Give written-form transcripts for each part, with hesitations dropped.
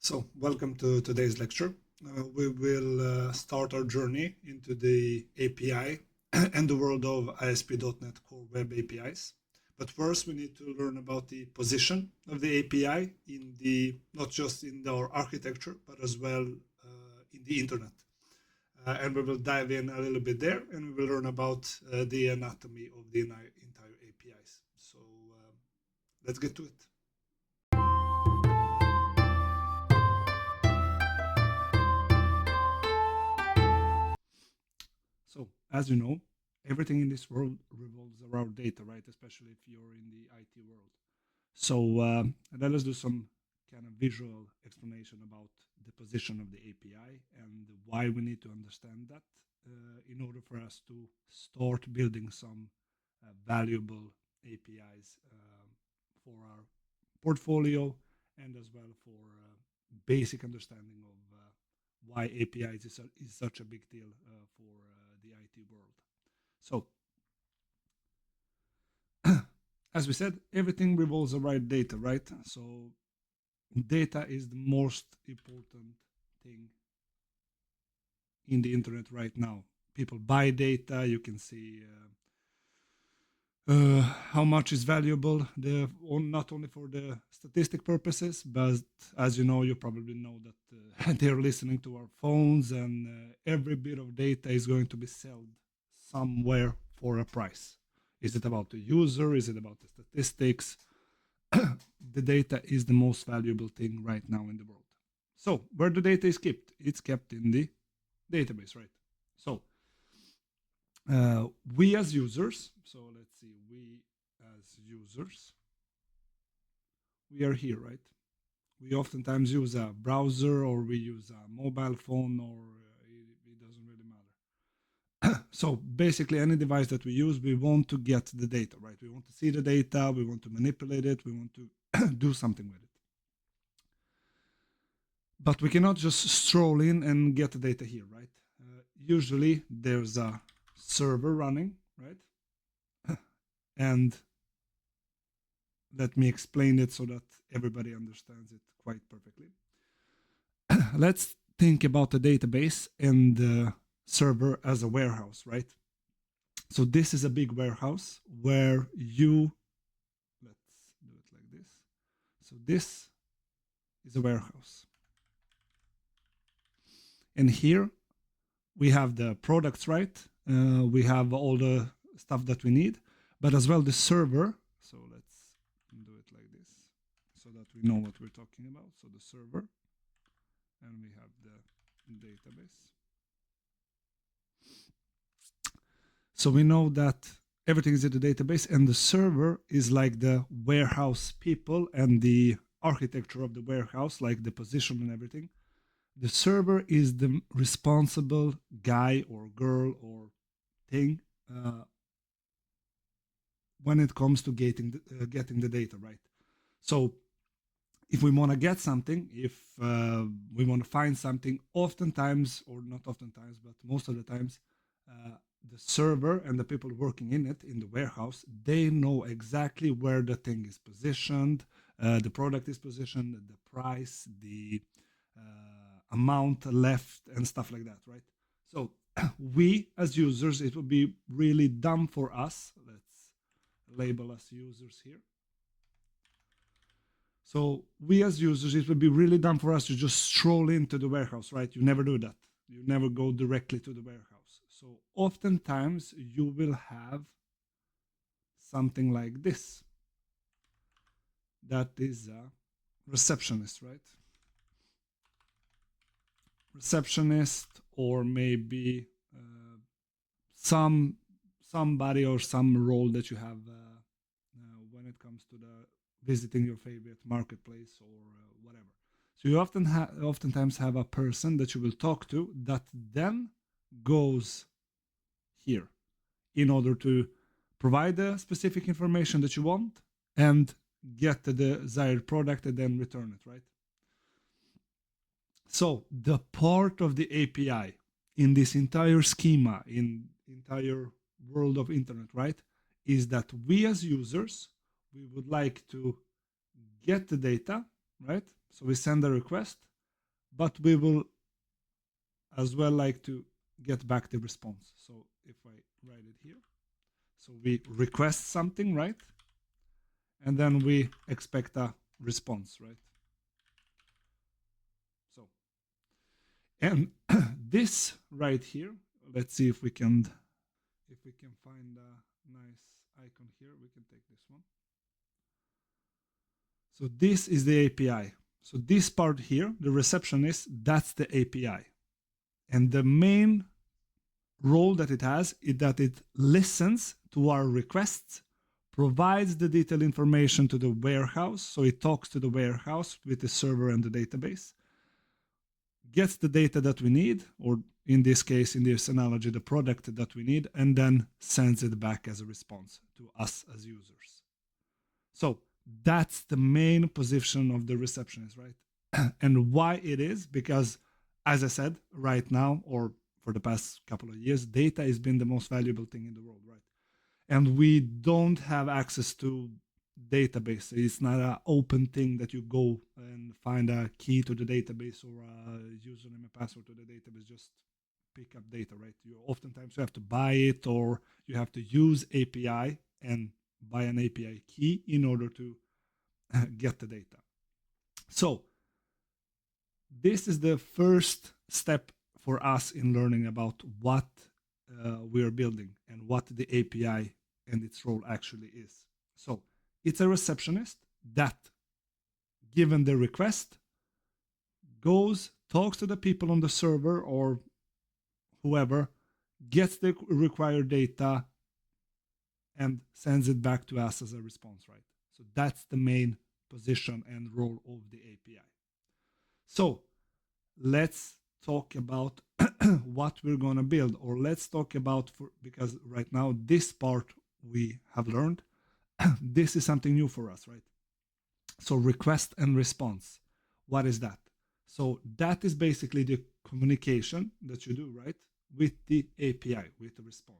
So, welcome to today's lecture. We will start our journey into the API and the world of ASP.NET Core Web APIs. But first, we need to learn about the position of the API in the not just in our architecture, but as well in the internet. And we will dive in a little bit there, and we will learn about the anatomy of the entire APIs. So let's get to it. So, as you know, everything in this world revolves around data, right? Especially if you're in the IT world. So, let us do some kind of visual explanation about the position of the API and why we need to understand that in order for us to start building some valuable APIs for our portfolio and as well for basic understanding of why APIs is such a big deal for the IT world. So, as we said, everything revolves around data, right? So, data is the most important thing in the internet right now. People buy data. You can see how much is valuable, not only for the statistic purposes, but as you know, you probably know that they're listening to our phones, and every bit of data is going to be sold somewhere for a price. Is it about the user? Is it about the statistics? The data is the most valuable thing right now in the world. So where the data is kept? It's kept in the database, right? So we as users, so let's see, we as users, we are here, right? We oftentimes use a browser or we use a mobile phone, or it doesn't really matter. So basically any device that we use, we want to get the data, right? We want to see the data, we want to manipulate it, we want to do something with it. But we cannot just stroll in and get the data here, right? Usually there's a server running, right? And let me explain it so that everybody understands it quite perfectly. Let's think about the database and the server as a warehouse, right? So this is a big warehouse where you, let's do it like this. So this is a warehouse. And here we have the products, right? We have all the stuff that we need, but as well the server. So let's do it like this so that we know what we're talking about. So the server, and we have the database. So we know that everything is in the database, and the server is like the warehouse people and the architecture of the warehouse, like the position and everything. The server is the responsible guy or girl or thing when it comes to getting the data, right? So if we want to get something, if we want to find something, oftentimes, or not oftentimes, but most of the times, the server and the people working in it, in the warehouse, they know exactly where the thing is positioned, the product is positioned, the price, the amount left, and stuff like that, right? So we as users, it would be really dumb for us. Let's label us users here. So we as users, it would be really dumb for us to just stroll into the warehouse, right? You never do that. You never go directly to the warehouse. So oftentimes you will have something like this. That is a receptionist, right? Receptionist, or maybe somebody or some role that you have when it comes to the visiting your favorite marketplace or whatever. So you oftentimes have a person that you will talk to that then goes here in order to provide the specific information that you want and get the desired product and then return it, right? So the part of the API in this entire schema, in entire world of internet, right, is that we as users, we would like to get the data, right? So we send a request, but we will as well like to get back the response. So if I write it here, so we request something, right? And then we expect a response, right? So, and this right here, let's see if we can find a nice icon here. We can take this one. So this is the API. So this part here, the receptionist, that's the API. And the main role that it has is that it listens to our requests, provides the detailed information to the warehouse. So it talks to the warehouse with the server and the database, gets the data that we need, or in this case, in this analogy, the product that we need, and then sends it back as a response to us as users. So that's the main position of the receptionist, right? And why it is, because as I said, right now, or for the past couple of years, data has been the most valuable thing in the world, right? And we don't have access to database. It's not an open thing that you go and find a key to the database or a username and password to the database, just pick up data, right? You oftentimes you have to buy it, or you have to use API and buy an API key in order to get the data. So this is the first step for us in learning about what we are building and what the API and its role actually is. So it's a receptionist that, given the request, goes, talks to the people on the server or whoever, gets the required data, and sends it back to us as a response, right? So that's the main position and role of the API. So let's talk about what we're going to build, or let's talk about, because right now this part we have learned, this is something new for us, right? So request and response, what is that? So that is basically the communication that you do, right, with the API, with the response.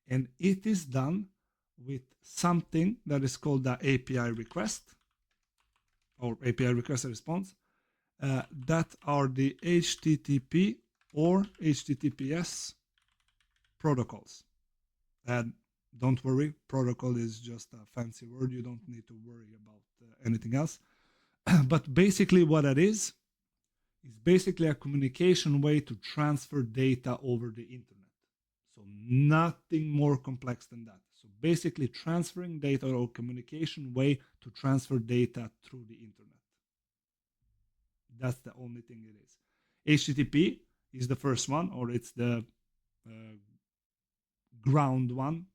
And it is done with something that is called the API request, or API request and response, that are the HTTP or HTTPS protocols. And don't worry, protocol is just a fancy word. You don't need to worry about anything else. But basically what it is basically a communication way to transfer data over the internet. So nothing more complex than that. So basically transferring data, or communication way to transfer data through the internet. That's the only thing it is. HTTP is the first one, or it's the ground one,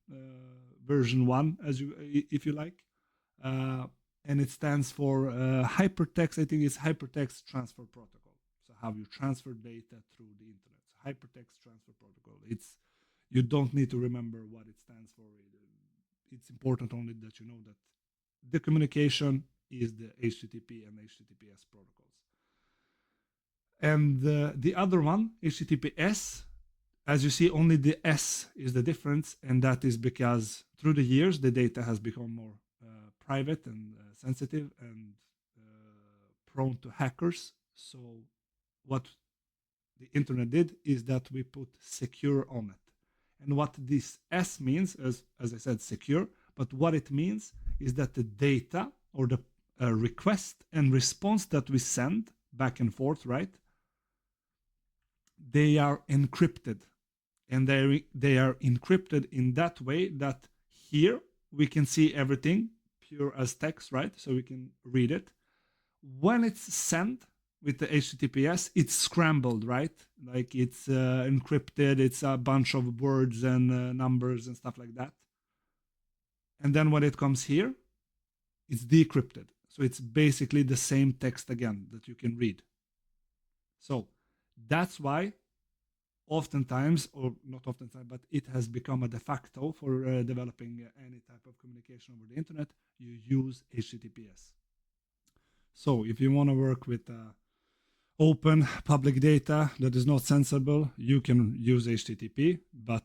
version one, as you, if you like, and it stands for hypertext. I think it's hypertext transfer protocol. So how you transfer data through the internet. So hypertext transfer protocol. It's, you don't need to remember what it stands for. It's important only that you know that the communication is the HTTP and HTTPS protocols. And the other one, HTTPS, as you see, only the S is the difference, and that is because through the years the data has become more private and sensitive and prone to hackers. So what the internet did is that we put secure on it. And what this S means, as I said, secure, but what it means is that the data, or the request and response that we send back and forth, right, they are encrypted. And they are encrypted in that way that here we can see everything pure as text, right? So we can read it. When it's sent with the HTTPS, it's scrambled, right? Like it's encrypted. It's a bunch of words and numbers and stuff like that. And then when it comes here, it's decrypted. So it's basically the same text again that you can read. So that's why oftentimes, or not oftentimes, but it has become a de facto for developing any type of communication over the internet. You use HTTPS. So if you want to work with open public data that is not sensible, you can use HTTP, but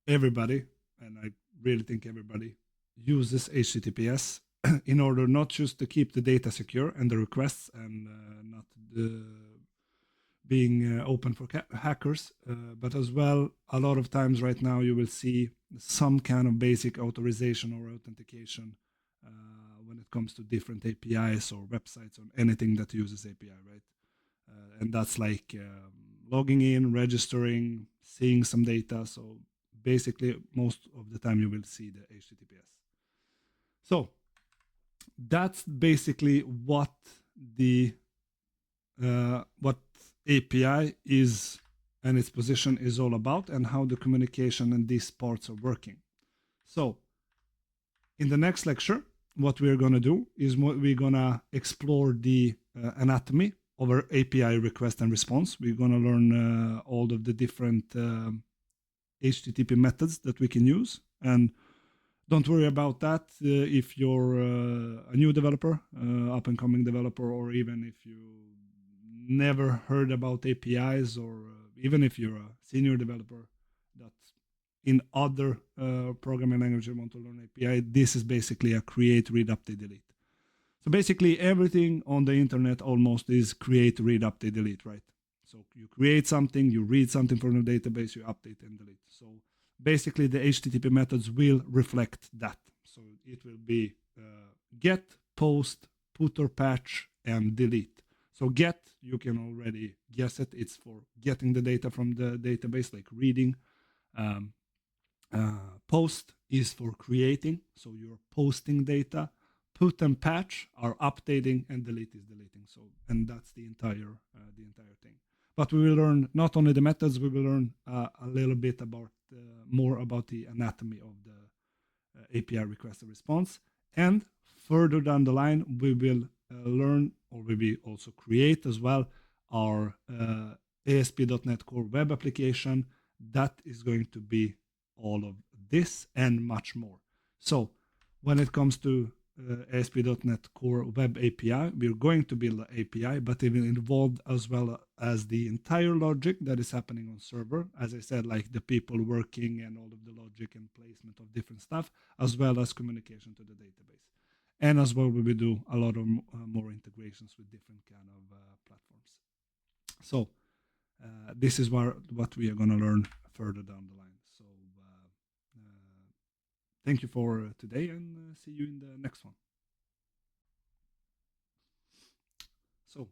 everybody, and I really think everybody, uses HTTPS in order not just to keep the data secure and the requests and not being open for hackers, but as well, a lot of times right now you will see some kind of basic authorization or authentication when it comes to different APIs or websites or anything that uses API, right? And that's like logging in, registering, seeing some data. So basically, most of the time you will see the HTTPS. So that's basically the what API is and its position is all about, and how the communication and these parts are working. So in the next lecture, what we're going to do is we're going to explore the anatomy of our API request and response. We're going to learn all of the different HTTP methods that we can use. And don't worry about that if you're a new developer, up and coming developer, or even if you never heard about APIs, or even if you're a senior developer that in other programming languages want to learn API, this is basically a create, read, update, delete. So basically everything on the internet almost is create, read, update, delete, right? So you create something, you read something from the database, you update and delete. So basically the HTTP methods will reflect that. So it will be get, post, put or patch, and delete. So get, you can already guess it. It's for getting the data from the database, like reading. Post is for creating, so you're posting data. Put and patch are updating, and delete is deleting. So, and that's the entire thing. But we will learn not only the methods, we will learn a little bit about more about the anatomy of the API request and response. And further down the line, we will learn, or we will also create as well, our ASP.NET Core web application that is going to be all of this and much more. So when it comes to ASP.NET Core Web API, we're going to build an API, but it will involve as well as the entire logic that is happening on server. As I said, like the people working and all of the logic and placement of different stuff, as well as communication to the database. And as well, we will do a lot of more integrations with different kind of platforms. So this is what we are going to learn further down the line. So thank you for today, and see you in the next one. So